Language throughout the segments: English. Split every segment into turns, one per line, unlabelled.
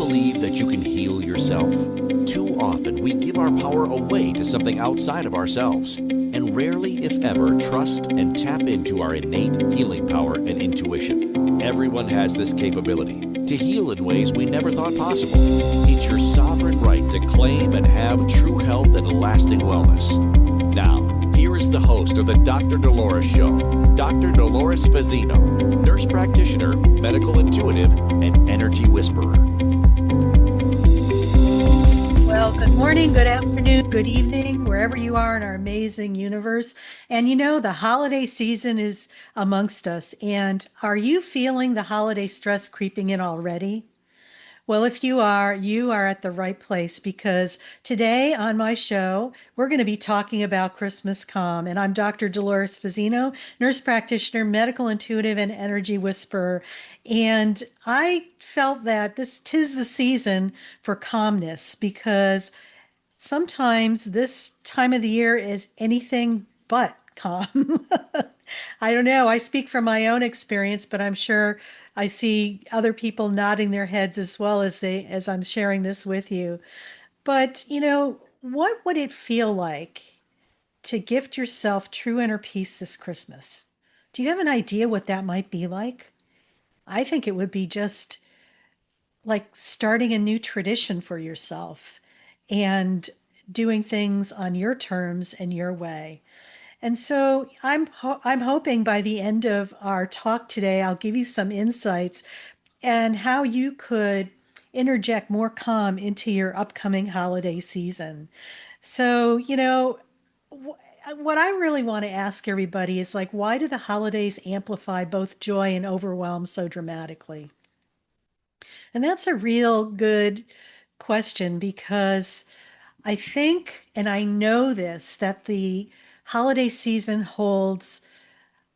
believe that you can heal yourself? Too often we give our power away to something outside of ourselves, and rarely, if ever, trust and tap into our innate healing power and intuition. Everyone has this capability to heal in ways we never thought possible. It's your sovereign right to claim and have true health and lasting wellness. Now, here is the host of the Dr. Dolores Show, Dr. Dolores Fazzino, nurse practitioner, medical intuitive, and energy whisperer.
Well, good morning, good afternoon, good evening, wherever you are in our amazing universe. And you know, the holiday season is amongst us. And are you feeling the holiday stress creeping in already? Well, if you are at the right place, because today on my show, we're going to be talking about Christmas calm. And I'm Dr. Dolores Fazzino, nurse practitioner, medical intuitive, and energy whisperer. And I felt that tis the season for calmness, because sometimes this time of the year is anything but calm. I don't know. I speak from my own experience, but I'm sure I see other people nodding their heads as well as I'm sharing this with you. But, you know, what would it feel like to gift yourself true inner peace this Christmas? Do you have an idea what that might be like? I think it would be just like starting a new tradition for yourself and doing things on your terms and your way. And so I'm hoping by the end of our talk today, I'll give you some insights and how you could interject more calm into your upcoming holiday season. So, you know, what I really want to ask everybody is like, why do the holidays amplify both joy and overwhelm so dramatically? And that's a real good question, because I think, and I know this, that the holiday season holds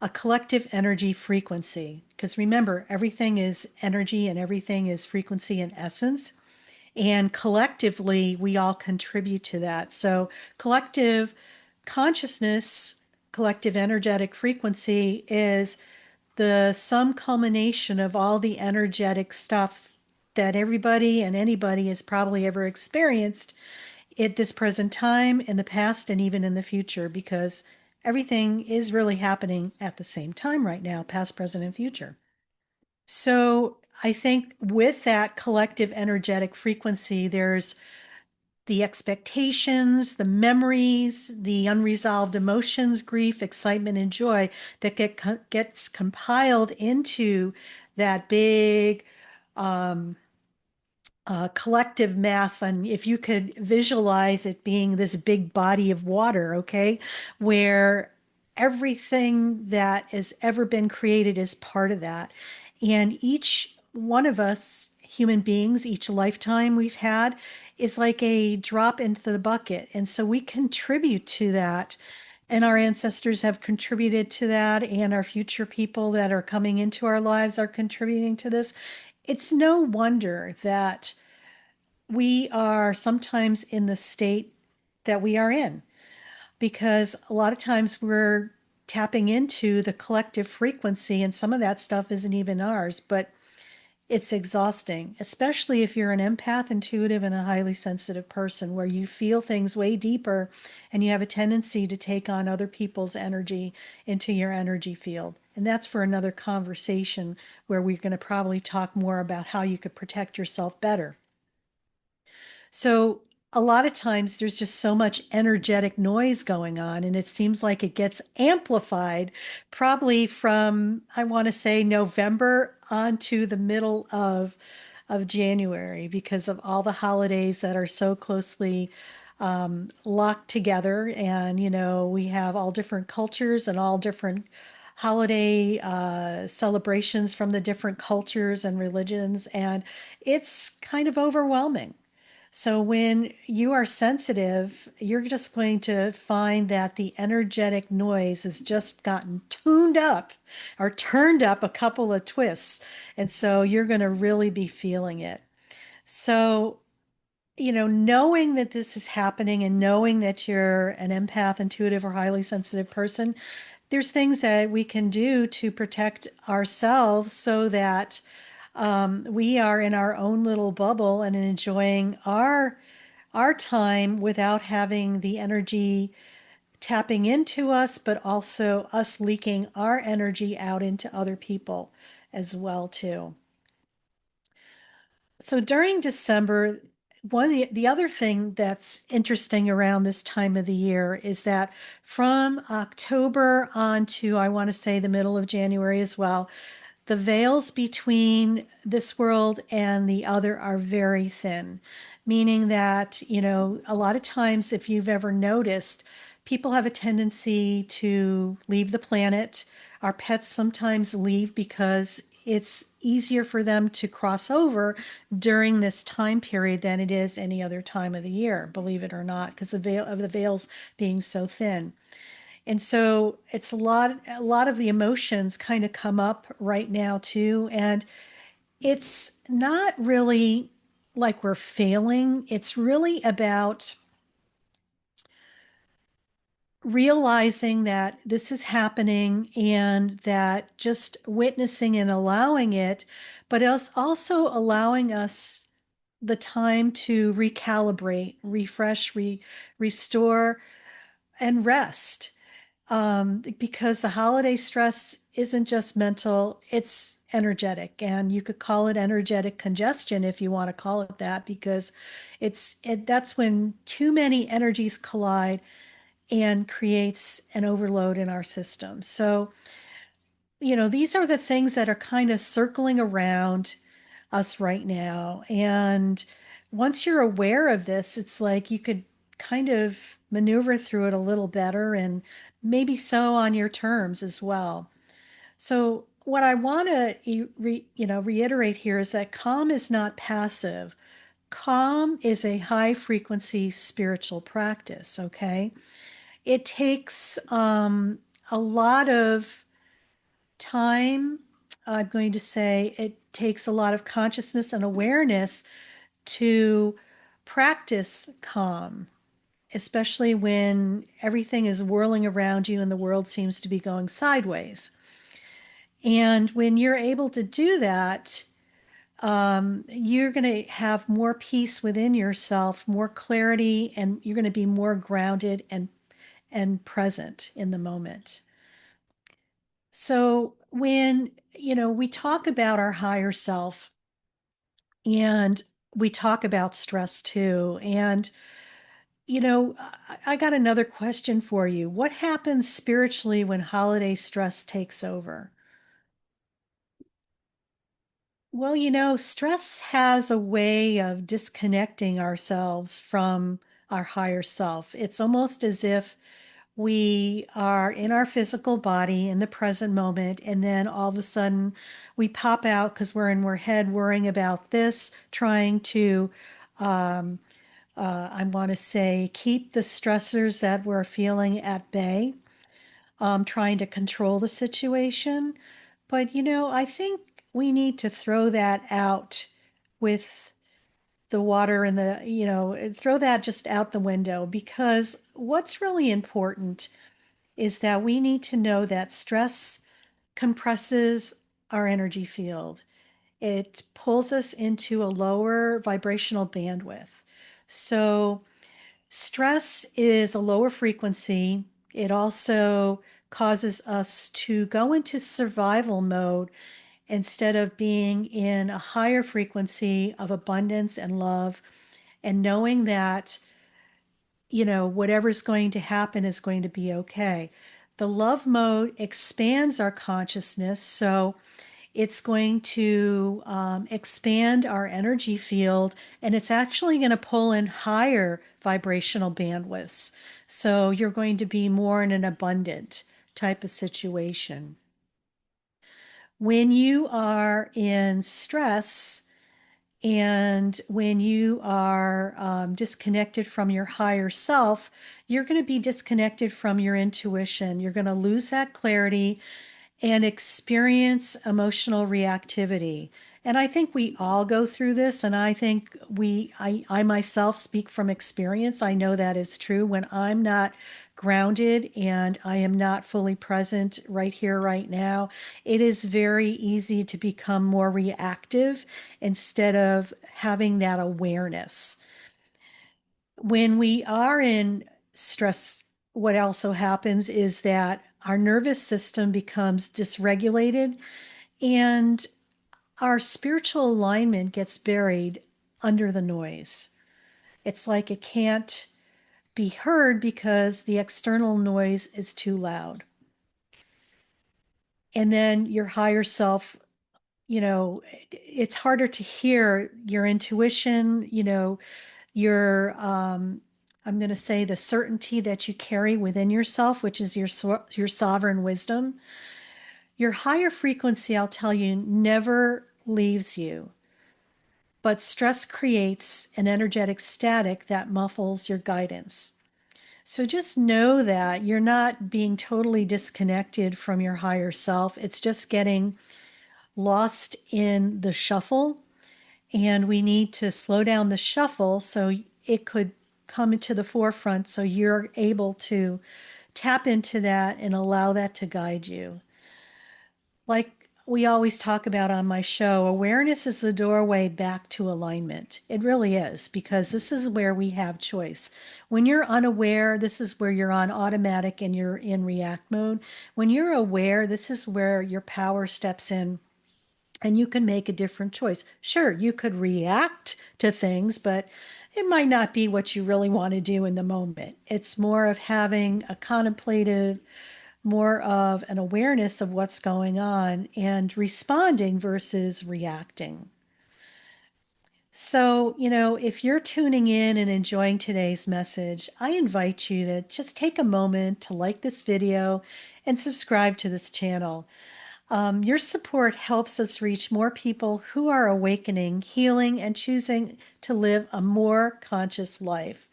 a collective energy frequency. Because remember, everything is energy and everything is frequency and essence. And collectively, we all contribute to that. So, collective consciousness, collective energetic frequency is the sum culmination of all the energetic stuff that everybody and anybody has probably ever experienced at this present time, in the past, and even in the future, because everything is really happening at the same time right now, past, present, and future. So I think with that collective energetic frequency, there's the expectations, the memories, the unresolved emotions, grief, excitement, and joy that gets compiled into that big collective mass. And if you could visualize it being this big body of water, okay, where everything that has ever been created is part of that. And each one of us, human beings, each lifetime we've had is like a drop into the bucket. And so we contribute to that. And our ancestors have contributed to that, and our future people that are coming into our lives are contributing to this. It's no wonder that we are sometimes in the state that we are in, because a lot of times we're tapping into the collective frequency, and some of that stuff isn't even ours, but it's exhausting, especially if you're an empath, intuitive, and a highly sensitive person, where you feel things way deeper and you have a tendency to take on other people's energy into your energy field. And that's for another conversation, where we're going to probably talk more about how you could protect yourself better. So a lot of times there's just so much energetic noise going on, and it seems like it gets amplified probably from, I want to say, November on to the middle of January, because of all the holidays that are so closely locked together. And, you know, we have all different cultures and all different holiday celebrations from the different cultures and religions, and it's kind of overwhelming. So when you are sensitive, you're just going to find that the energetic noise has just gotten tuned up or turned up a couple of twists. And so you're going to really be feeling it. So, you know, knowing that this is happening and knowing that you're an empath, intuitive, or highly sensitive person, there's things that we can do to protect ourselves so that We are in our own little bubble and enjoying our time without having the energy tapping into us, but also us leaking our energy out into other people as well too. So during December, the other thing that's interesting around this time of the year is that from October on to, I want to say, the middle of January as well, the veils between this world and the other are very thin, meaning that, a lot of times, if you've ever noticed, people have a tendency to leave the planet. Our pets sometimes leave because it's easier for them to cross over during this time period than it is any other time of the year, believe it or not, because the veils being so thin. And so it's a lot of the emotions kind of come up right now too. And it's not really like we're failing. It's really about realizing that this is happening and that just witnessing and allowing it, but also allowing us the time to recalibrate, refresh, restore, and rest. Because the holiday stress isn't just mental, it's energetic. And you could call it energetic congestion if you want to call it that, because that's when too many energies collide and creates an overload in our system. So, these are the things that are kind of circling around us right now. And once you're aware of this, it's like you could kind of maneuver through it a little better and maybe so on your terms as well. So what I want to reiterate here is that calm is not passive. Calm is a high frequency spiritual practice, okay? It takes a lot of time. I'm going to say it takes a lot of consciousness and awareness to practice calm, especially when everything is whirling around you and the world seems to be going sideways. And when you're able to do that, you're going to have more peace within yourself, more clarity, and you're going to be more grounded and present in the moment. So when, we talk about our higher self and we talk about stress too, and I got another question for you. What happens spiritually when holiday stress takes over? Well, stress has a way of disconnecting ourselves from our higher self. It's almost as if we are in our physical body in the present moment, and then all of a sudden we pop out because we're in our head worrying about this, trying to um, I want to say, keep the stressors that we're feeling at bay, trying to control the situation. But, I think we need to throw that out with the water and throw that just out the window, because what's really important is that we need to know that stress compresses our energy field. It pulls us into a lower vibrational bandwidth. So, stress is a lower frequency. It also causes us to go into survival mode instead of being in a higher frequency of abundance and love, and knowing that, whatever's going to happen is going to be okay. The love mode expands our consciousness. So it's going to expand our energy field, and it's actually going to pull in higher vibrational bandwidths. So you're going to be more in an abundant type of situation. When you are in stress and when you are disconnected from your higher self, you're going to be disconnected from your intuition. You're going to lose that clarity and experience emotional reactivity. And I think we all go through this. And I think I myself speak from experience. I know that is true. When I'm not grounded and I am not fully present right here, right now, it is very easy to become more reactive instead of having that awareness. When we are in stress, what also happens is that our nervous system becomes dysregulated and our spiritual alignment gets buried under the noise. It's like it can't be heard because the external noise is too loud. And then your higher self, it's harder to hear your intuition, your, I'm going to say the certainty that you carry within yourself, which is your sovereign wisdom. Your higher frequency, I'll tell you, never leaves you. But stress creates an energetic static that muffles your guidance. So just know that you're not being totally disconnected from your higher self. It's just getting lost in the shuffle. And we need to slow down the shuffle so it could come into the forefront so you're able to tap into that and allow that to guide you. Like we always talk about on my show, awareness is the doorway back to alignment. It really is, because this is where we have choice. When you're unaware, this is where you're on automatic and you're in react mode. When you're aware, this is where your power steps in and you can make a different choice. Sure, you could react to things, but it might not be what you really want to do in the moment. It's more of having a contemplative, more of an awareness of what's going on and responding versus reacting. So, if you're tuning in and enjoying today's message, I invite you to just take a moment to like this video and subscribe to this channel. Your support helps us reach more people who are awakening, healing, and choosing to live a more conscious life.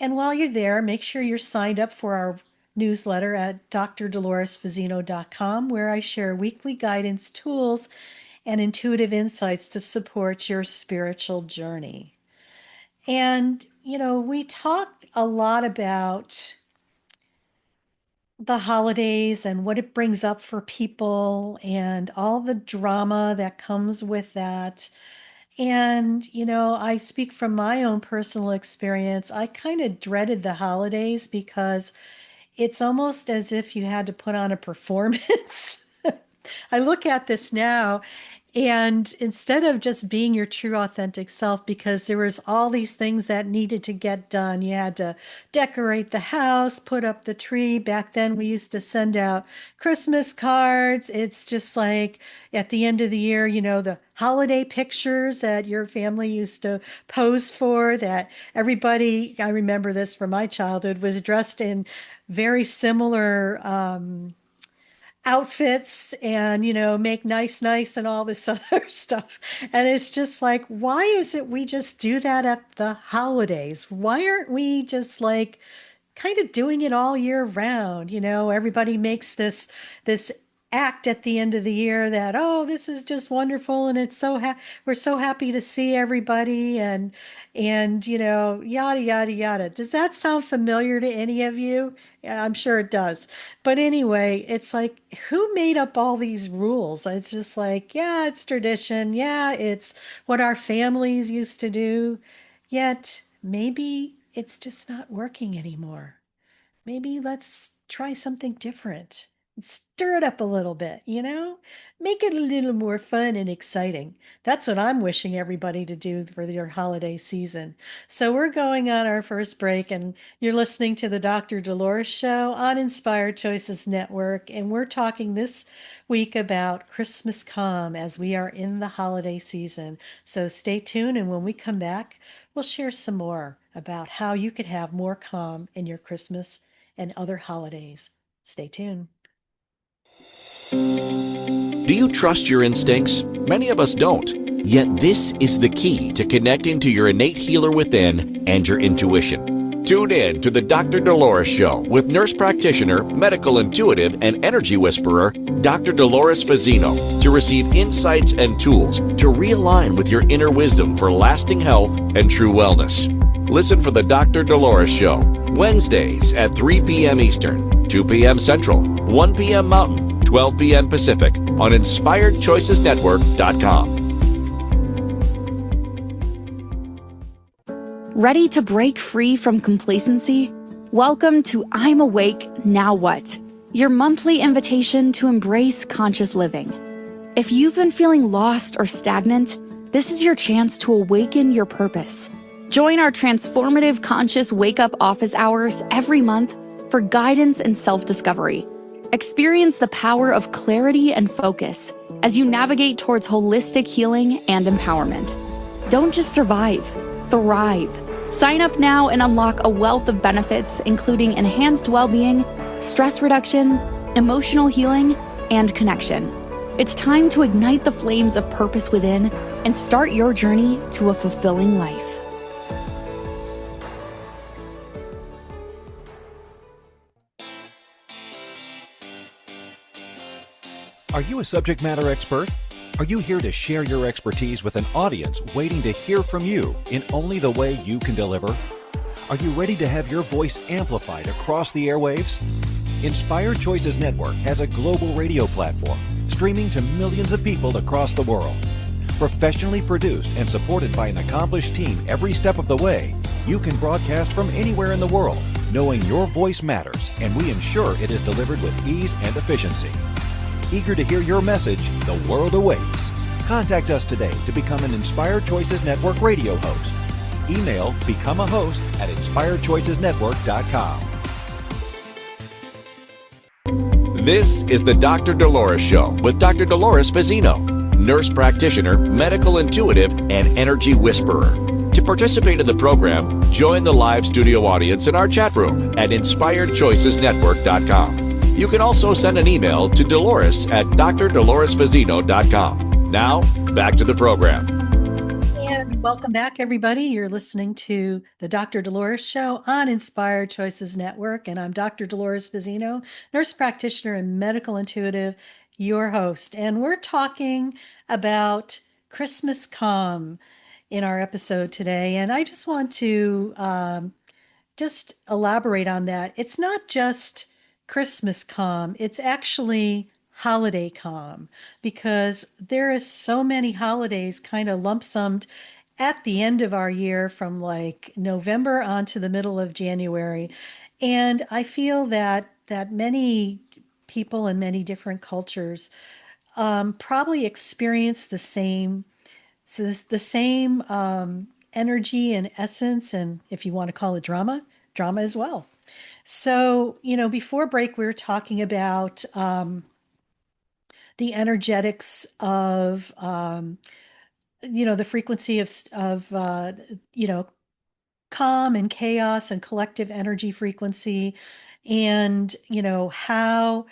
And while you're there, make sure you're signed up for our newsletter at drdoloresfazzino.com, where I share weekly guidance, tools, and intuitive insights to support your spiritual journey. And, we talked a lot about the holidays and what it brings up for people and all the drama that comes with that. And, I speak from my own personal experience. I kind of dreaded the holidays because it's almost as if you had to put on a performance. I look at this now, and instead of just being your true authentic self, because there was all these things that needed to get done. You had to decorate the house, put up the tree. Back then we used to send out Christmas cards. It's just like at the end of the year, the holiday pictures that your family used to pose for, that everybody, I remember this from my childhood, was dressed in very similar outfits and, make nice and all this other stuff. And it's just like, why is it we just do that at the holidays? Why aren't we just like kind of doing it all year round? Everybody makes this act at the end of the year that, oh, this is just wonderful and it's we're so happy to see everybody and yada yada yada. Does that sound familiar to any of you? Yeah, I'm sure it does. But anyway, it's like, who made up all these rules? It's just like, yeah, it's tradition. Yeah, it's what our families used to do. Yet maybe it's just not working anymore. Maybe let's try something different. Stir it up a little bit, make it a little more fun and exciting. That's what I'm wishing everybody to do for their holiday season. So we're going on our first break, and you're listening to the Dr. Dolores Show on Inspired Choices Network. And we're talking this week about Christmas calm as we are in the holiday season. So stay tuned. And when we come back, we'll share some more about how you could have more calm in your Christmas and other holidays. Stay tuned.
Do you trust your instincts? Many of us don't. Yet this is the key to connecting to your innate healer within and your intuition. Tune in to the Dr. Dolores Show with nurse practitioner, medical intuitive, and energy whisperer, Dr. Dolores Fazzino, to receive insights and tools to realign with your inner wisdom for lasting health and true wellness. Listen for the Dr. Dolores Show Wednesdays at 3 p.m. Eastern, 2 p.m. Central, 1 p.m. Mountain, 12 p.m. Pacific on InspiredChoicesNetwork.com.
Ready to break free from complacency? Welcome to I'm Awake, Now What? Your monthly invitation to embrace conscious living. If you've been feeling lost or stagnant, this is your chance to awaken your purpose. Join our transformative conscious wake-up office hours every month for guidance and self-discovery. Experience the power of clarity and focus as you navigate towards holistic healing and empowerment. Don't just survive, thrive. Sign up now and unlock a wealth of benefits, including enhanced well-being, stress reduction, emotional healing, and connection. It's time to ignite the flames of purpose within and start your journey to a fulfilling life.
Are you a subject matter expert? Are you here to share your expertise with an audience waiting to hear from you in only the way you can deliver? Are you ready to have your voice amplified across the airwaves? Inspired Choices Network has a global radio platform streaming to millions of people across the world. Professionally produced and supported by an accomplished team every step of the way, you can broadcast from anywhere in the world, knowing your voice matters, and we ensure it is delivered with ease and efficiency. Eager to hear your message, the world awaits. Contact us today to become an Inspired Choices Network radio host. Email become a host at inspiredchoicesnetwork.com.
This is the Dr. Dolores Show with Dr. Dolores Fazzino, nurse practitioner, medical intuitive, and energy whisperer. To participate in the program, join the live studio audience in our chat room at inspiredchoicesnetwork.com. You can also send an email to Dolores at drdoloresfazzino.com. Now, back to the program.
And welcome back, everybody. You're listening to the Dr. Dolores Show on Inspired Choices Network, and I'm Dr. Dolores Fazzino, nurse practitioner and medical intuitive, your host. And we're talking about Christmas calm in our episode today. And I just want to just elaborate on that. It's not just Christmas calm, it's actually holiday calm, because there is so many holidays kind of lump summed at the end of our year from like November on to the middle of January. And I feel that many people in many different cultures probably experience the same energy and essence, and if you want to call it drama as well. So, before break, we were talking about the energetics of, the frequency of calm and chaos and collective energy frequency, and, how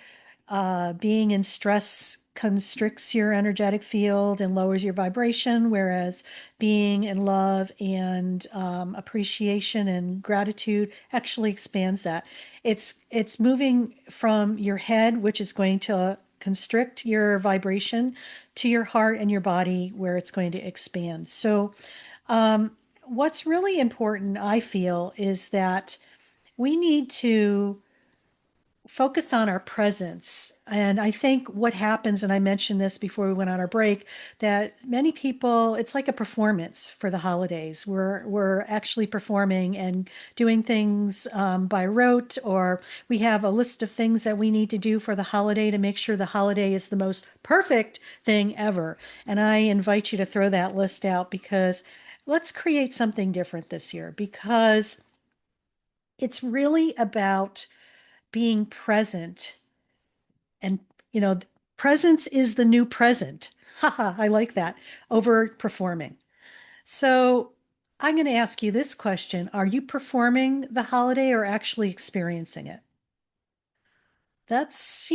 being in stress constricts your energetic field and lowers your vibration, whereas being in love and appreciation and gratitude actually expands that. It's moving from your head, which is going to constrict your vibration, to your heart and your body, where it's going to expand. So what's really important, I feel, is that we need to focus on our presence. And I think what happens, and I mentioned this before we went on our break, that many people, it's like a performance for the holidays. We're actually performing and doing things by rote, or we have a list of things that we need to do for the holiday to make sure the holiday is the most perfect thing ever. And I invite you to throw that list out, because let's create something different this year, because it's really about being present. And, presence is the new present. Haha, I like that. Over performing. So I'm going to ask you this question. Are you performing the holiday or actually experiencing it? That's,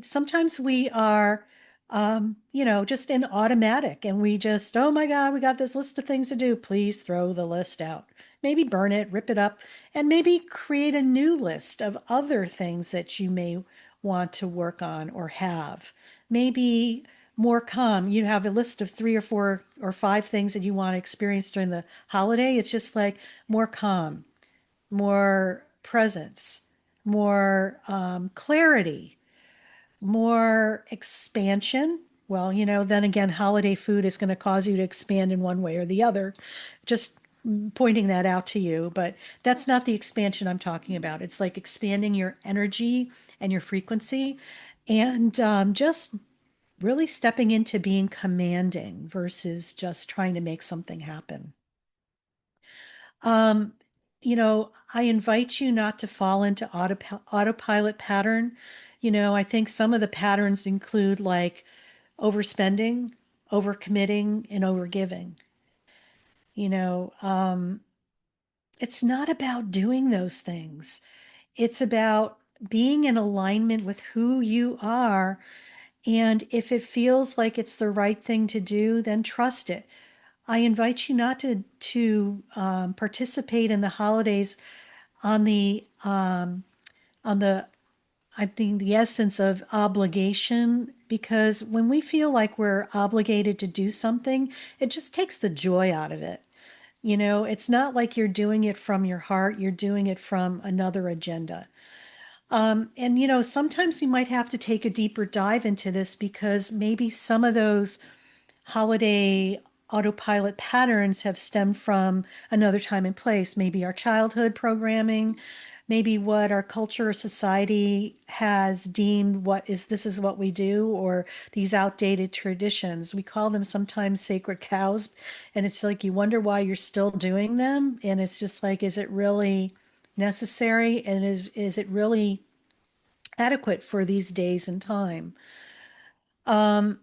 sometimes we are, just in automatic, and we just, oh my God, we got this list of things to do. Please throw the list out. Maybe burn it, rip it up, and maybe create a new list of other things that you may want to work on or have. Maybe more calm. You have a list of 3 or 4 or 5 things that you want to experience during the holiday. It's just like more calm, more presence, more clarity, more expansion. Well, then again, holiday food is going to cause you to expand in one way or the other. Just pointing that out to you, but that's not the expansion I'm talking about. It's like expanding your energy and your frequency and just really stepping into being commanding versus just trying to make something happen. Um, I invite you not to fall into autopilot pattern. I think some of the patterns include like overspending, overcommitting, and overgiving. You know, um, it's not about doing those things. It's about being in alignment with who you are. And if it feels like it's the right thing to do, then trust it. I invite you not to participate in the holidays on the I think the essence of obligation, because when we feel like we're obligated to do something, it just takes the joy out of it. It's not like you're doing it from your heart, you're doing it from another agenda. And sometimes we might have to take a deeper dive into this because maybe some of those holiday autopilot patterns have stemmed from another time and place, maybe our childhood programming, maybe what our culture or society has deemed this is what we do, or these outdated traditions. We call them sometimes sacred cows, and it's like you wonder why you're still doing them, and it's just like, is it really necessary, and is it really adequate for these days and time? Um,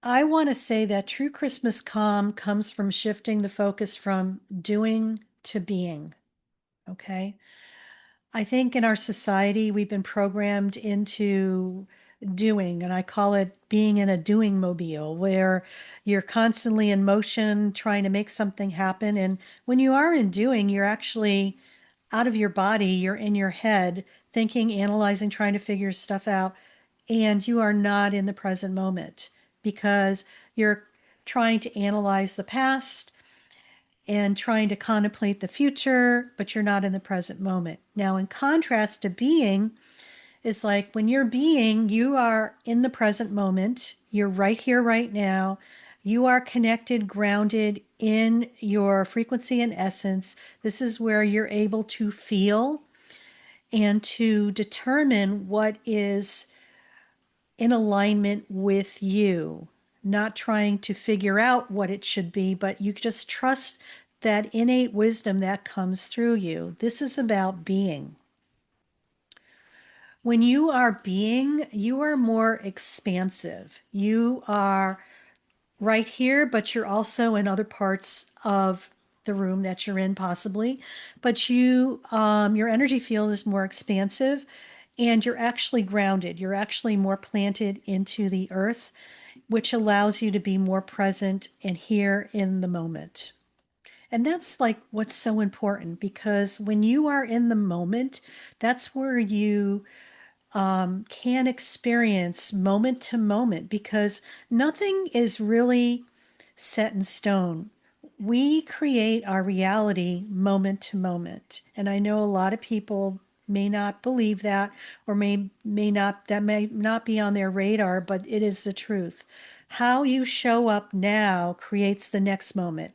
I want to say that true Christmas calm comes from shifting the focus from doing to being. Okay. I think in our society, we've been programmed into doing, and I call it being in a doing mobile, where you're constantly in motion trying to make something happen. And when you are in doing, you're actually out of your body, you're in your head, thinking, analyzing, trying to figure stuff out, and you are not in the present moment because you're trying to analyze the past and trying to contemplate the future, but you're not in the present moment. Now, in contrast to being, is like when you're being, you are in the present moment, you're right here, right now. You are connected, grounded in your frequency and essence. This is where you're able to feel and to determine what is in alignment with you, not trying to figure out what it should be, but you just trust that innate wisdom that comes through you. This is about being. When you are being, you are more expansive. You are right here, but you're also in other parts of the room that you're in, possibly. But your energy field is more expansive, and you're actually grounded. You're actually more planted into the earth, which allows you to be more present and here in the moment. And that's like what's so important, because when you are in the moment, that's where you can experience moment to moment, because nothing is really set in stone. We create our reality moment to moment. And I know a lot of people may not believe that, or may not be on their radar, but it is the truth. How you show up now creates the next moment,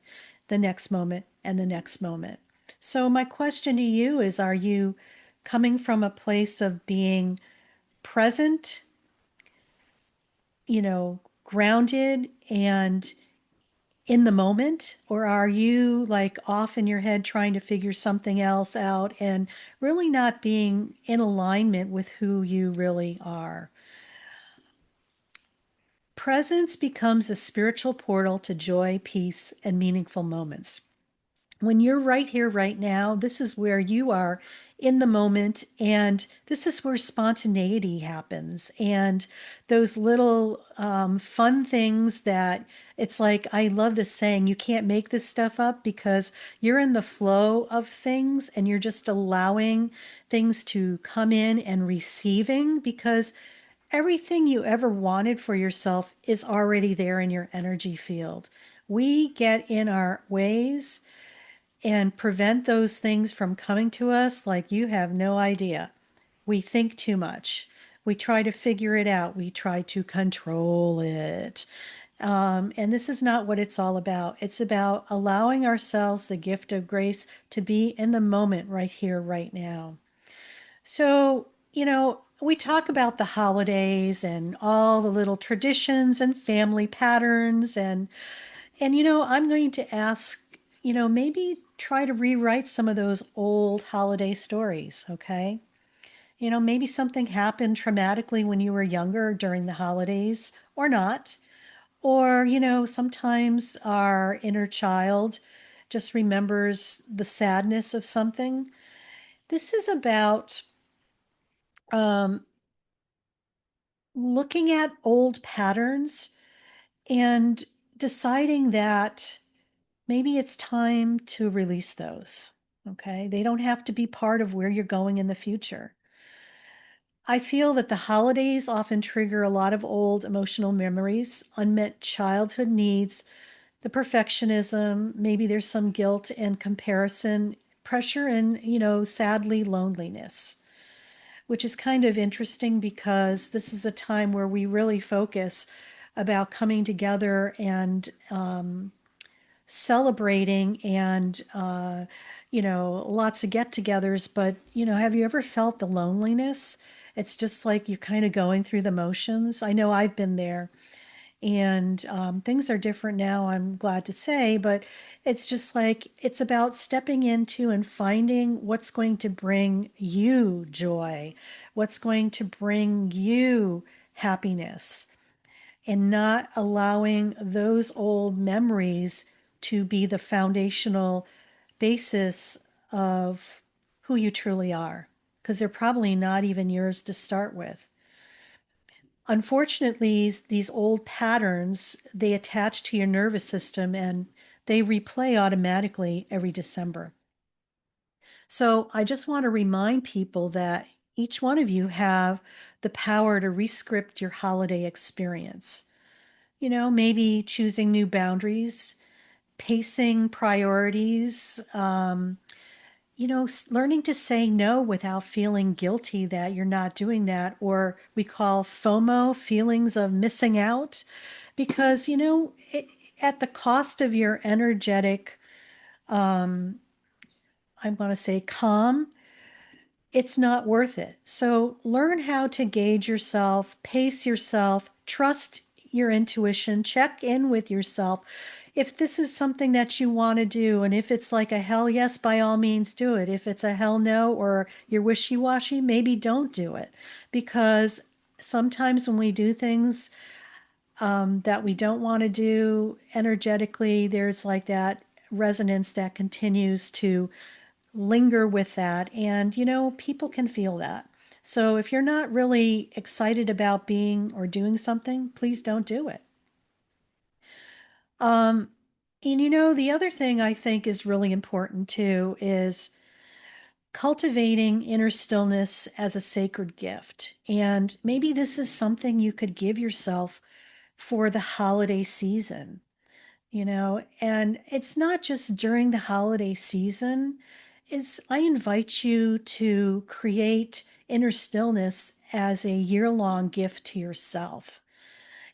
the next moment, and the next moment. So my question to you is, are you coming from a place of being present, grounded and in the moment? Or are you like off in your head trying to figure something else out and really not being in alignment with who you really are? Presence becomes a spiritual portal to joy, peace, and meaningful moments. When you're right here, right now, this is where you are in the moment, and this is where spontaneity happens. And those little fun things that it's like, I love this saying, you can't make this stuff up, because you're in the flow of things and you're just allowing things to come in and receiving, because everything you ever wanted for yourself is already there in your energy field. We get in our ways and prevent those things from coming to us like you have no idea. We think too much. We try to figure it out. We try to control it. And this is not what it's all about. It's about allowing ourselves the gift of grace to be in the moment right here, right now. So, we talk about the holidays and all the little traditions and family patterns and I'm going to ask, maybe try to rewrite some of those old holiday stories, okay? Maybe something happened traumatically when you were younger during the holidays or not. Or, sometimes our inner child just remembers the sadness of something. This is about um, looking at old patterns and deciding that maybe it's time to release those. Okay. They don't have to be part of where you're going in the future. I feel that the holidays often trigger a lot of old emotional memories, unmet childhood needs, the perfectionism, maybe there's some guilt and comparison, pressure, and, sadly, loneliness, which is kind of interesting because this is a time where we really focus about coming together and celebrating and lots of get-togethers. But have you ever felt the loneliness? It's just like you're kind of going through the motions. I know I've been there, and things are different now, I'm glad to say, but it's just like it's about stepping into and finding what's going to bring you joy, what's going to bring you happiness, and not allowing those old memories to be the foundational basis of who you truly are, because they're probably not even yours to start with. Unfortunately, these old patterns, they attach to your nervous system and they replay automatically every December. So I just want to remind people that each one of you have the power to rescript your holiday experience. Maybe choosing new boundaries, pacing priorities, learning to say no without feeling guilty that you're not doing that, or we call FOMO, feelings of missing out, because, at the cost of your energetic, I want to say calm, it's not worth it. So learn how to gauge yourself, pace yourself, trust your intuition, check in with yourself. If this is something that you want to do, and if it's like a hell yes, by all means do it. If it's a hell no, or you're wishy-washy, maybe don't do it. Because sometimes when we do things that we don't want to do energetically, there's like that resonance that continues to linger with that. And, people can feel that. So if you're not really excited about being or doing something, please don't do it. Um, and, the other thing I think is really important too is cultivating inner stillness as a sacred gift. And maybe this is something you could give yourself for the holiday season. And it's not just during the holiday season. Is I invite you to create inner stillness as a year-long gift to yourself.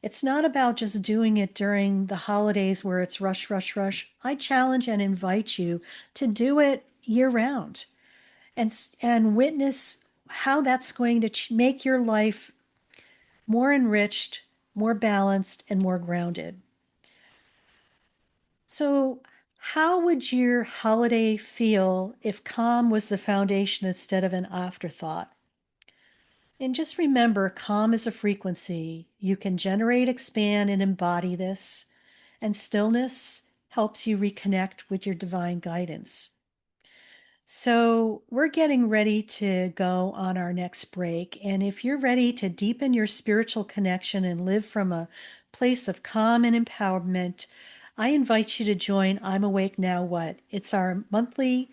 It's not about just doing it during the holidays where it's rush, rush, rush. I challenge and invite you to do it year round and witness how that's going to make your life more enriched, more balanced, and more grounded. So, how would your holiday feel if calm was the foundation instead of an afterthought? And just remember, calm is a frequency. You can generate, expand, and embody this. And stillness helps you reconnect with your divine guidance. So, we're getting ready to go on our next break. And if you're ready to deepen your spiritual connection and live from a place of calm and empowerment, I invite you to join I'm Awake Now What? It's our monthly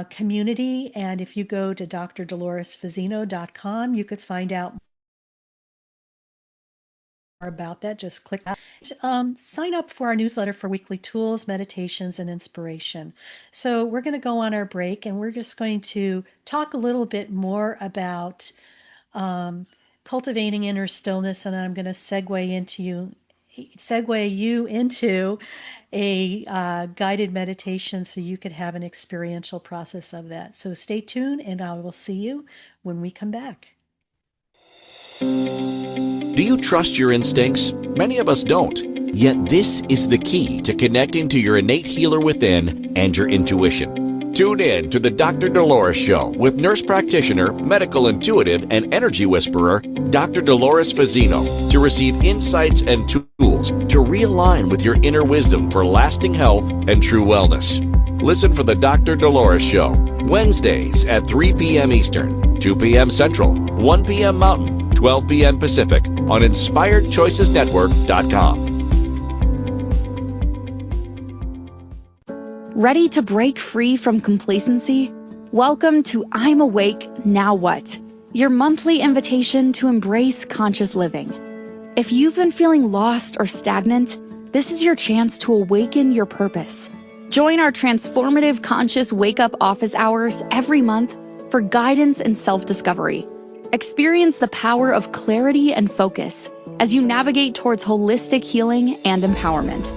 community. And if you go to drdoloresfazzino.com, you could find out about that, just click sign up for our newsletter for weekly tools, meditations, and inspiration. So we're going to go on our break, and we're just going to talk a little bit more about cultivating inner stillness, and then I'm going to segue you into a guided meditation so you could have an experiential process of that. So stay tuned, and I will see you when we come back.
Do you trust your instincts? Many of us don't. Yet this is the key to connecting to your innate healer within and your intuition. Tune in to the Dr. Dolores Show with nurse practitioner, medical intuitive, and energy whisperer, Dr. Dolores Fazzino, to receive insights and tools to realign with your inner wisdom for lasting health and true wellness. Listen for the Dr. Dolores Show, Wednesdays at 3 p.m. Eastern, 2 p.m. Central, 1 p.m. Mountain, 12 p.m. Pacific on InspiredChoicesNetwork.com.
Ready to break free from complacency? Welcome to I'm Awake, Now What? Your monthly invitation to embrace conscious living. If you've been feeling lost or stagnant, this is your chance to awaken your purpose. Join our transformative conscious wake-up office hours every month for guidance and self-discovery. Experience the power of clarity and focus as you navigate towards holistic healing and empowerment.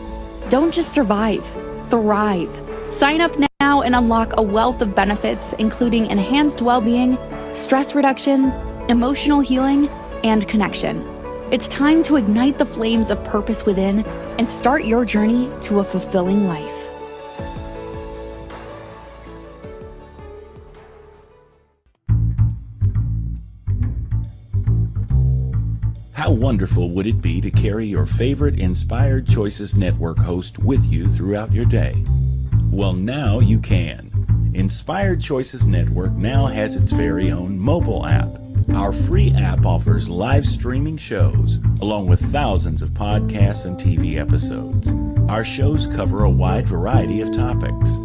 Don't just survive, thrive. Sign up now and unlock a wealth of benefits, including enhanced well-being, stress reduction, emotional healing, and connection. It's time to ignite the flames of purpose within and start your journey to a fulfilling life.
How wonderful would it be to carry your favorite Inspired Choices Network host with you throughout your day? Well, now you can. Inspired Choices Network now has its very own mobile app. Our free app offers live streaming shows, along with thousands of podcasts and TV episodes. Our shows cover a wide variety of topics.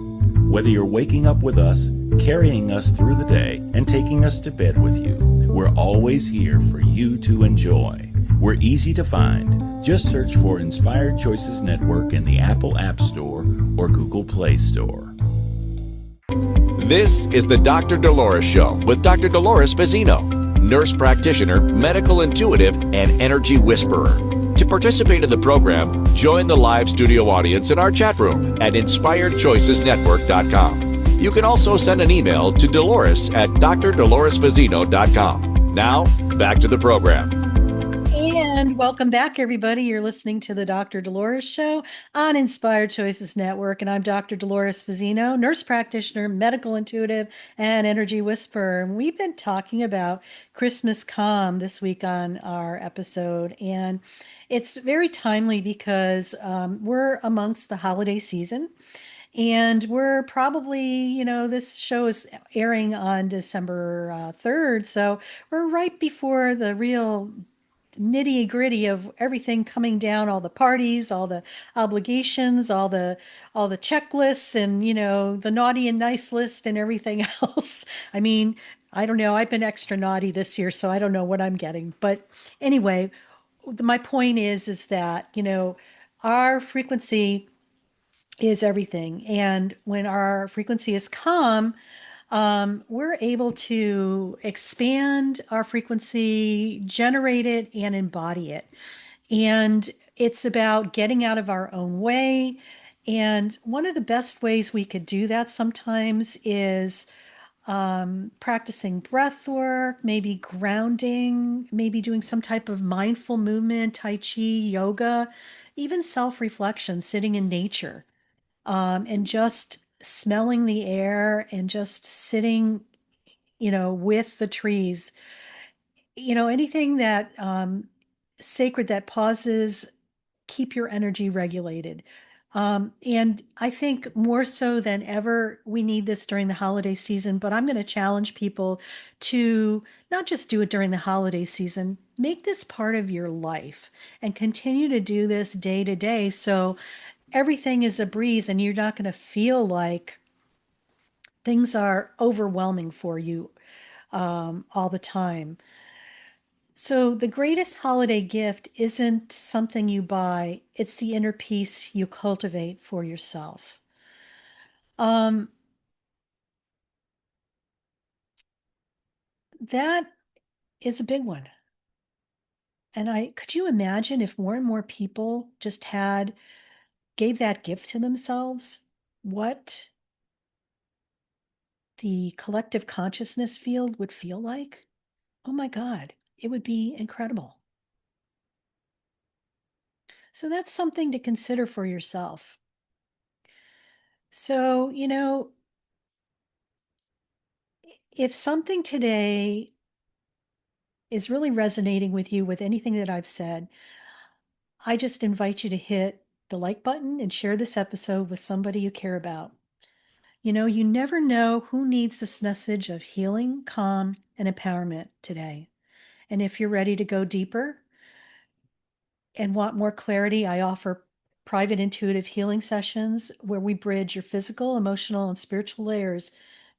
Whether you're waking up with us, carrying us through the day, and taking us to bed with you, we're always here for you to enjoy. We're easy to find. Just search for Inspired Choices Network in the Apple App Store or Google Play Store.
This is the Dr. Dolores Show with Dr. Dolores Fazzino, nurse practitioner, medical intuitive, and energy whisperer. To participate in the program, join the live studio audience in our chat room at InspiredChoicesNetwork.com. You can also send an email to Dolores at drdoloresfazzino.com. Now, back to the program.
And welcome back, everybody. You're listening to the Dr. Dolores Show on Inspired Choices Network, and I'm Dr. Dolores Fazzino, nurse practitioner, medical intuitive, and energy whisperer. And we've been talking about Christmas calm this week on our episode, and it's very timely because we're amongst the holiday season. And we're probably, this show is airing on December 3rd. So we're right before the real nitty gritty of everything coming down, all the parties, all the obligations, all the checklists, and the naughty and nice list and everything else. I mean, I don't know. I've been extra naughty this year, so I don't know what I'm getting. But anyway, my point is that our frequency is everything, and when our frequency is calm, we're able to expand our frequency, generate it, and embody it. And it's about getting out of our own way. And one of the best ways we could do that sometimes is practicing breath work, maybe grounding, maybe doing some type of mindful movement, Tai Chi, yoga, even self-reflection, sitting in nature, and just smelling the air and just sitting, with the trees, anything that sacred that pauses, keep your energy regulated. And I think more so than ever, we need this during the holiday season, but I'm going to challenge people to not just do it during the holiday season, make this part of your life and continue to do this day to day. So everything is a breeze and you're not going to feel like things are overwhelming for you all the time. So, the greatest holiday gift isn't something you buy, it's the inner peace you cultivate for yourself. Um, that is a big one. And could you imagine if more and more people just gave that gift to themselves, what the collective consciousness field would feel like? Oh my God, it would be incredible. So that's something to consider for yourself. So, if something today is really resonating with you with anything that I've said, I just invite you to hit the like button and share this episode with somebody you care about. You never know who needs this message of healing, calm, and empowerment today. And if you're ready to go deeper and want more clarity, I offer private intuitive healing sessions where we bridge your physical, emotional, and spiritual layers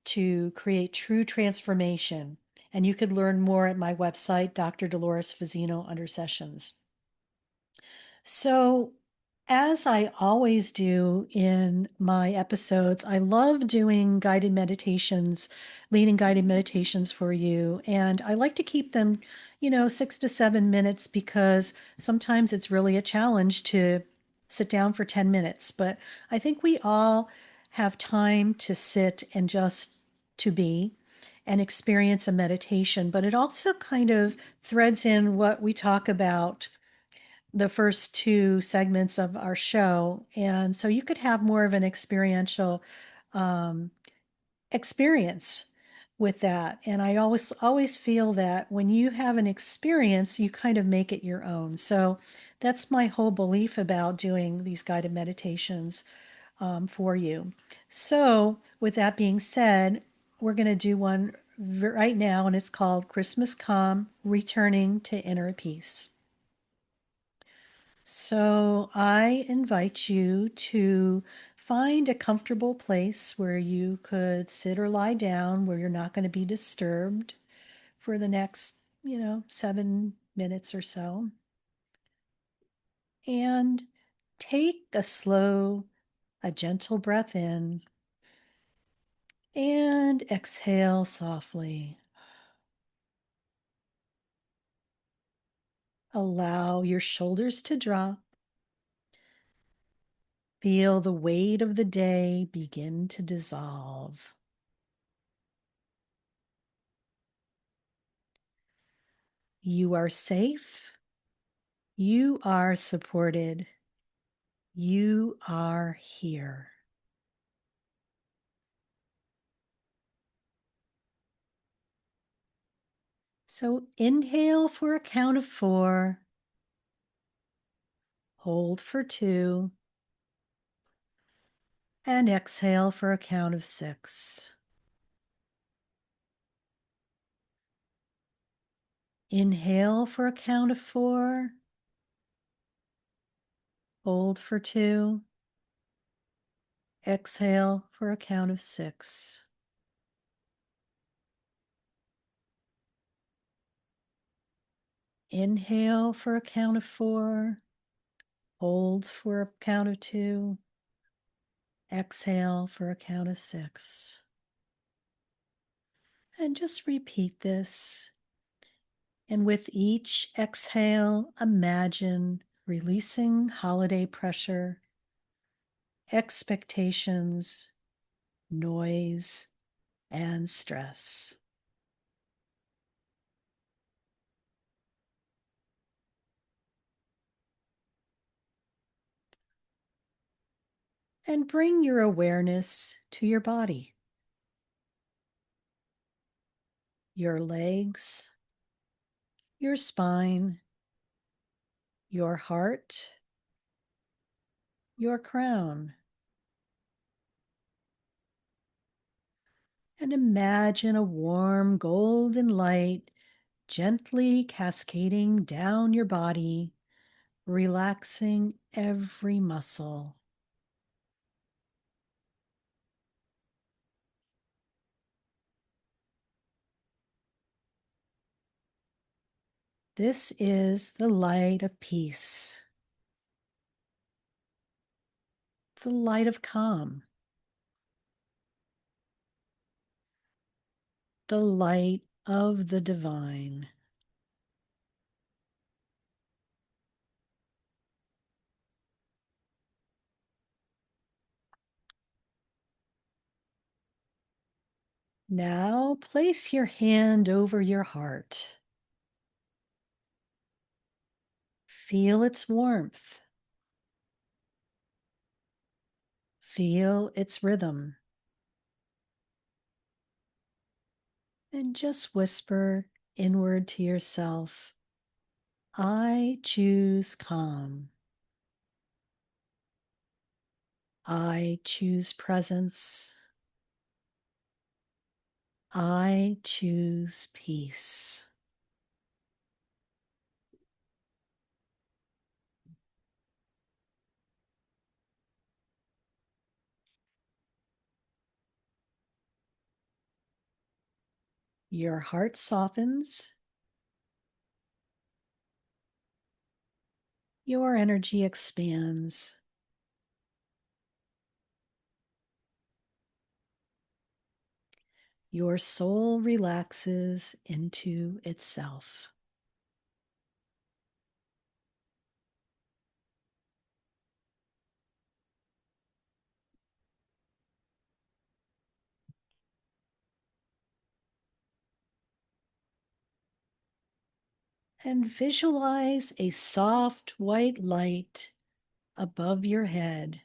to create true transformation. And you could learn more at my website, Dr. Dolores Fazzino, under sessions. So, as I always do in my episodes, I love doing guided meditations, leading guided meditations for you. And I like to keep them, 6 to 7 minutes because sometimes it's really a challenge to sit down for 10 minutes. But I think we all have time to sit and just to be and experience a meditation. But it also kind of threads in what we talk about the first two segments of our show. And so you could have more of an experiential um, experience with that. And I always feel that when you have an experience, you kind of make it your own. So that's my whole belief about doing these guided meditations for you. So with that being said, we're going to do one right now, and it's called Christmas Calm, Returning to Inner Peace. So I invite you to find a comfortable place where you could sit or lie down where you're not going to be disturbed for the next, 7 minutes or so. And take a gentle breath in and exhale softly. Allow your shoulders to drop. Feel the weight of the day begin to dissolve. You are safe. You are supported. You are here. So inhale for a count of 4. Hold for 2. And exhale for a count of 6. Inhale for a count of 4. Hold for 2. Exhale for a count of 6. Inhale for a count of 4. Hold for a count of 2. Exhale for a count of 6. And just repeat this. And with each exhale, imagine releasing holiday pressure, expectations, noise, and stress. And bring your awareness to your body, your legs, your spine, your heart, your crown. And imagine a warm golden light gently cascading down your body, relaxing every muscle. This is the light of peace, the light of calm, the light of the divine. Now place your hand over your heart. Feel its warmth. Feel its rhythm. And just whisper inward to yourself, I choose calm. I choose presence. I choose peace. Your heart softens. Your energy expands. Your soul relaxes into itself. And visualize a soft white light above your head.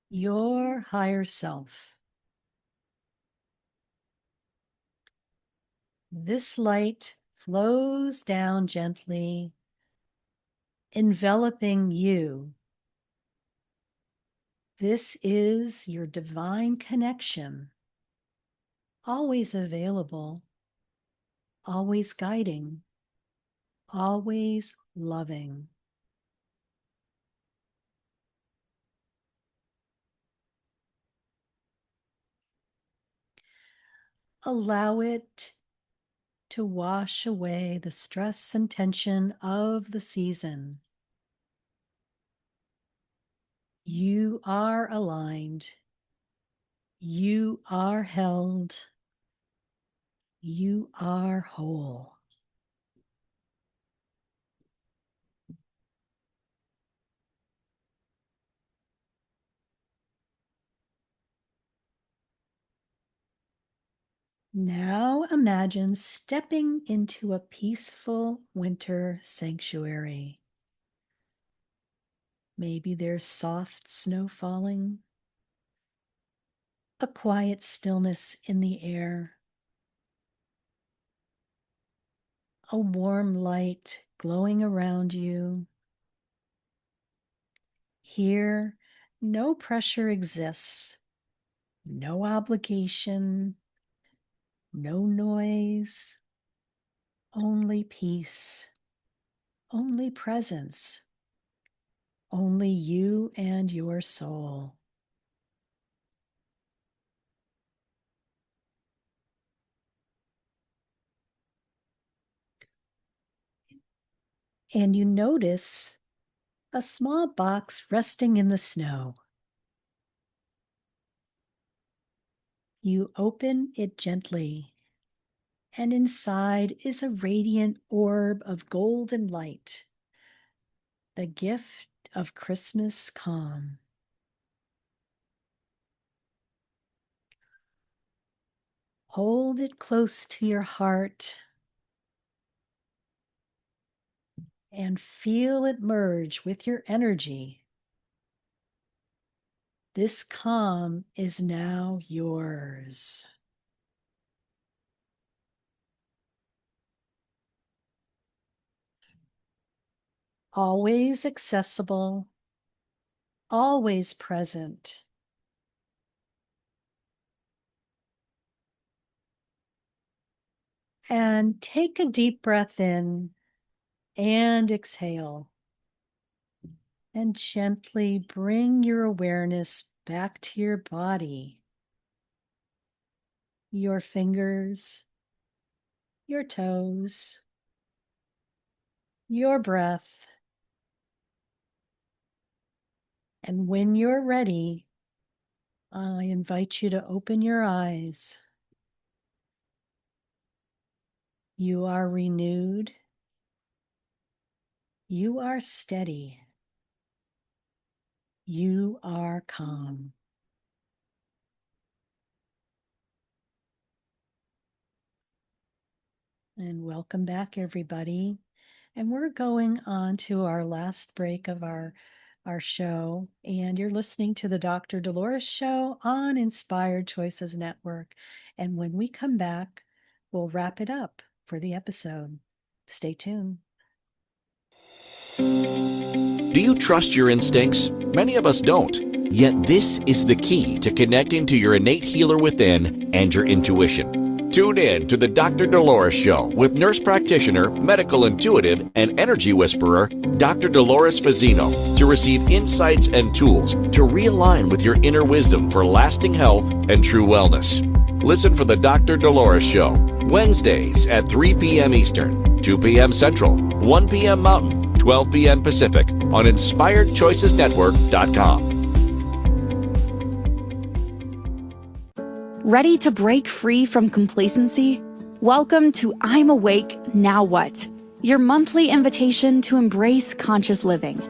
Your higher self. This light flows down gently, enveloping you. This is your divine connection, always available, always guiding, always loving. Allow it to wash away the stress and tension of the season. You are aligned. You are held. You are whole. Now imagine stepping into a peaceful winter sanctuary. Maybe there's soft snow falling, a quiet stillness in the air, a warm light glowing around you. Here, no pressure exists, no obligation, no noise, only peace, only presence, only you and your soul. And you notice a small box resting in the snow. You open it gently, and inside is a radiant orb of golden light, the gift of Christmas calm. Hold it close to your heart and feel it merge with your energy. This calm is now yours. Always accessible, always present. And take a deep breath in and exhale. And gently bring your awareness back to your body, your fingers, your toes, your breath. And when you're ready, I invite you to open your eyes. You are renewed. You are steady. You are calm. And welcome back, everybody. And we're going on to our last break of our show. And you're listening to the Dr. Dolores Show on Inspired Choices Network. And when we come back, we'll wrap it up for the episode. Stay tuned.
Do you trust your instincts? Many of us don't. Yet this is the key to connecting to your innate healer within and your intuition. Tune in to the Dr. Dolores Show with nurse practitioner, medical intuitive, and energy whisperer, Dr. Dolores Fazzino, to receive insights and tools to realign with your inner wisdom for lasting health and true wellness. Listen for the Dr. Dolores Show, Wednesdays at 3 p.m. Eastern, 2 p.m. Central, 1 p.m. Mountain, 12 p.m. Pacific on InspiredChoicesNetwork.com.
Ready to break free from complacency? Welcome to I'm Awake, Now What? Your monthly invitation to embrace conscious living.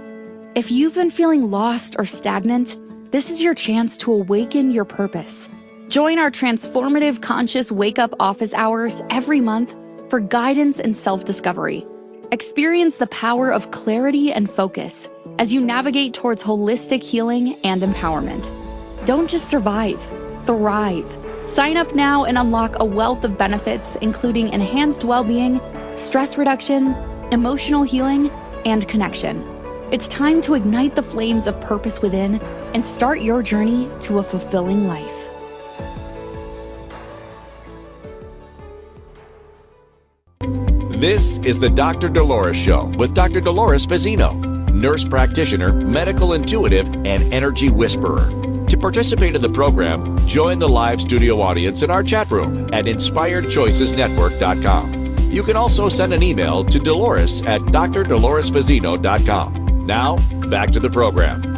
If you've been feeling lost or stagnant, this is your chance to awaken your purpose. Join our transformative conscious wake-up office hours every month for guidance and self-discovery. Experience the power of clarity and focus as you navigate towards holistic healing and empowerment. Don't just survive, thrive. Sign up now and unlock a wealth of benefits, including enhanced well-being, stress reduction, emotional healing, and connection. It's time to ignite the flames of purpose within and start your journey to a fulfilling life.
This is the Dr. Dolores Show with Dr. Dolores Fazzino, nurse practitioner, medical intuitive, and energy whisperer. To participate in the program, join the live studio audience in our chat room at InspiredChoicesNetwork.com. You can also send an email to Dolores at drdoloresfazzino.com. Now, back to the program.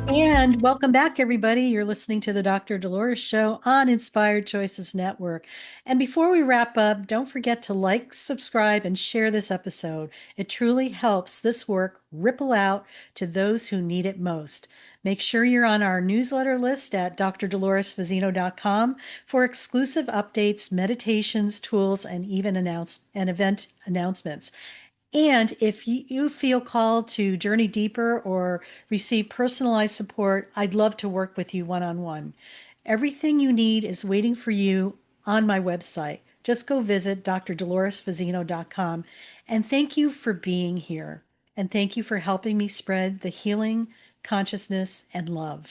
And welcome back, everybody. You're listening to the Dr. Dolores Show on Inspired Choices Network. And before we wrap up, don't forget to like, subscribe, and share this episode. It truly helps this work ripple out to those who need it most. Make sure you're on our newsletter list at drdoloresfazzino.com for exclusive updates, meditations, tools, and even event announcements. And if you feel called to journey deeper or receive personalized support, I'd love to work with you one-on-one. Everything you need is waiting for you on my website. Just go visit drdoloresfazzino.com. And thank you for being here. And thank you for helping me spread the healing, consciousness, and love.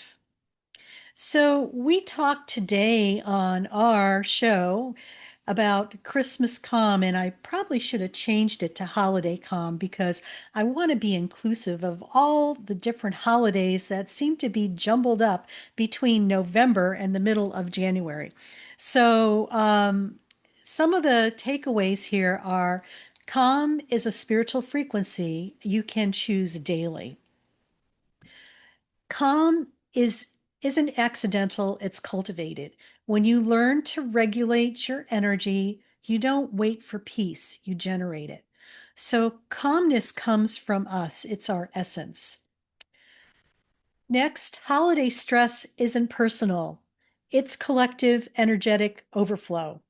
So we talked today on our show about Christmas calm, and I probably should have changed it to holiday calm because I want to be inclusive of all the different holidays that seem to be jumbled up between November and the middle of January. So some of the takeaways here are calm is a spiritual frequency you can choose daily. Calm isn't accidental, it's cultivated. When you learn to regulate your energy, you don't wait for peace, you generate it. So calmness comes from us, it's our essence. Next, holiday stress isn't personal. It's collective energetic overflow.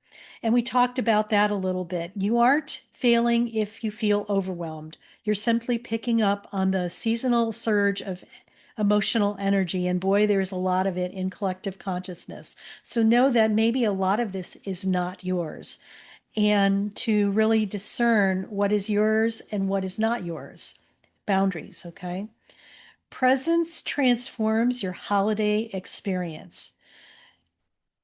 And we talked about that a little bit. You aren't failing if you feel overwhelmed. You're simply picking up on the seasonal surge of emotional energy. And boy, there's a lot of it in collective consciousness. So know that maybe a lot of this is not yours. And to really discern what is yours and what is not yours. Boundaries, okay? Presence transforms your holiday experience.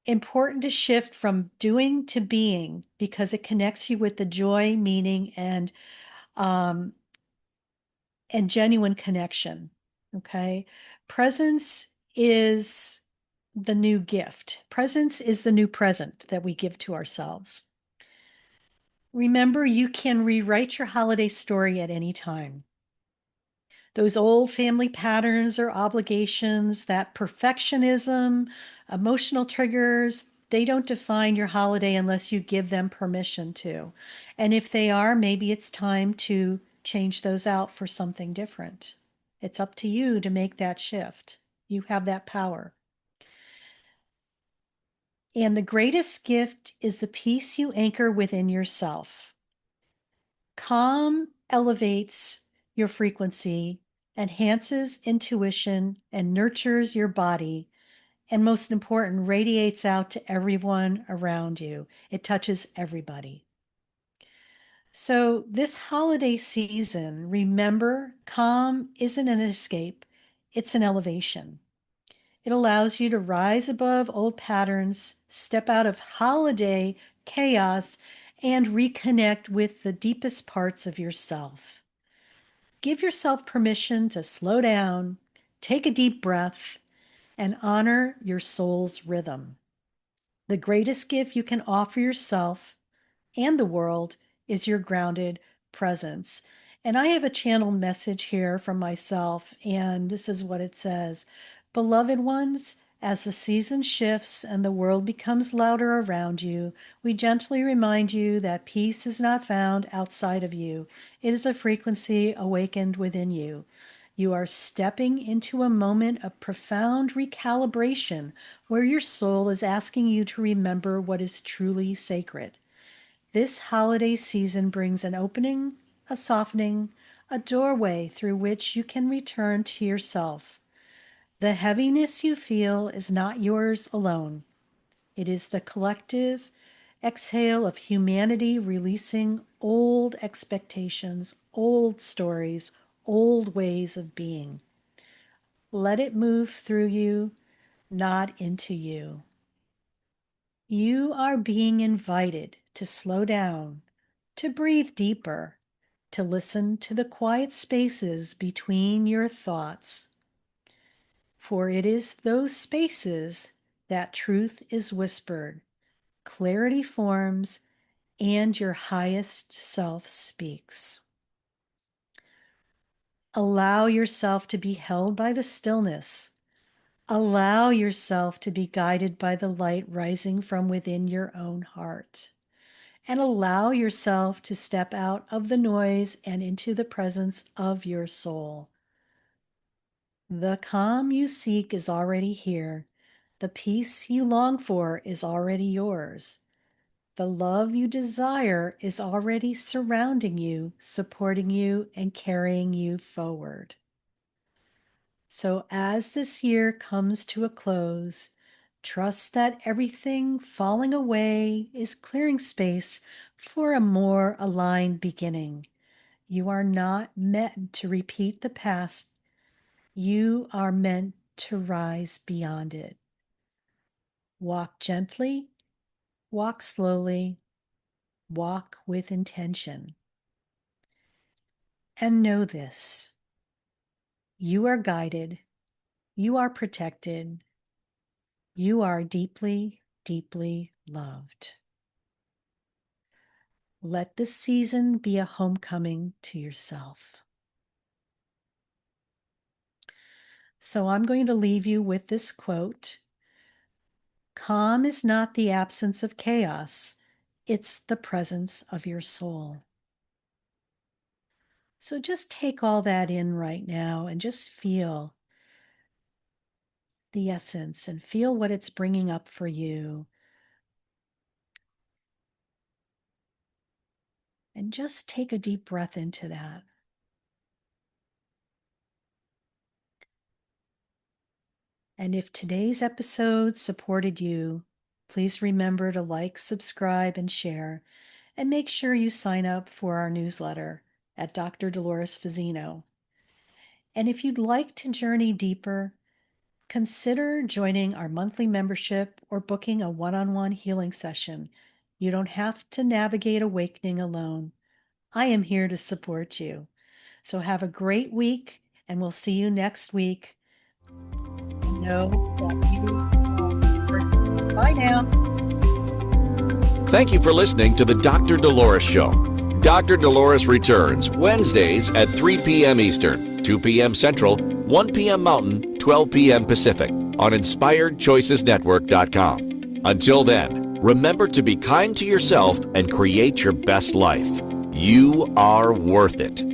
Important to shift from doing to being because it connects you with the joy, meaning, and genuine connection. Okay. Presence is the new gift. Presence is the new present that we give to ourselves. Remember, you can rewrite your holiday story at any time. Those old family patterns or obligations, that perfectionism, emotional triggers, they don't define your holiday unless you give them permission to. And if they are, maybe it's time to change those out for something different. It's up to you to make that shift. You have that power. And the greatest gift is the peace you anchor within yourself. Calm elevates your frequency, enhances intuition, and nurtures your body. And most important, radiates out to everyone around you. It touches everybody. So, this holiday season, remember, calm isn't an escape, it's an elevation. It allows you to rise above old patterns, step out of holiday chaos, and reconnect with the deepest parts of yourself. Give yourself permission to slow down, take a deep breath, and honor your soul's rhythm. The greatest gift you can offer yourself and the world is your grounded presence. And I have a channel message here from myself, and this is what it says. Beloved ones, as the season shifts and the world becomes louder around you, we gently remind you that peace is not found outside of you. It is a frequency awakened within you. You are stepping into a moment of profound recalibration where your soul is asking you to remember what is truly sacred. This holiday season brings an opening, a softening, a doorway through which you can return to yourself. The heaviness you feel is not yours alone. It is the collective exhale of humanity releasing old expectations, old stories, old ways of being. Let it move through you, not into you. You are being invited to slow down, to breathe deeper, to listen to the quiet spaces between your thoughts. For it is those spaces that truth is whispered, clarity forms, and your highest self speaks. Allow yourself to be held by the stillness. Allow yourself to be guided by the light rising from within your own heart. And allow yourself to step out of the noise and into the presence of your soul. The calm you seek is already here. The peace you long for is already yours. The love you desire is already surrounding you, supporting you, and carrying you forward. So as this year comes to a close, trust that everything falling away is clearing space for a more aligned beginning. You are not meant to repeat the past. You are meant to rise beyond it. Walk gently, walk slowly, walk with intention. And know this: you are guided, you are protected, you are deeply, deeply loved. Let this season be a homecoming to yourself. So I'm going to leave you with this quote. Calm is not the absence of chaos, it's the presence of your soul. So just take all that in right now and just feel the essence and feel what it's bringing up for you. And just take a deep breath into that. And if today's episode supported you, please remember to like, subscribe, and share. And make sure you sign up for our newsletter at Dr. Dolores Fazzino. And if you'd like to journey deeper, consider joining our monthly membership or booking a one-on-one healing session. You don't have to navigate awakening alone. I am here to support you. So have a great week, and we'll see you next week. Know that you are worth it. Bye now.
Thank you for listening to the Dr. Dolores Show. Dr. Dolores returns Wednesdays at 3 p.m. Eastern, 2 p.m. Central, 1 p.m. Mountain, 12 p.m. Pacific on InspiredChoicesNetwork.com. Until then, remember to be kind to yourself and create your best life. You are worth it.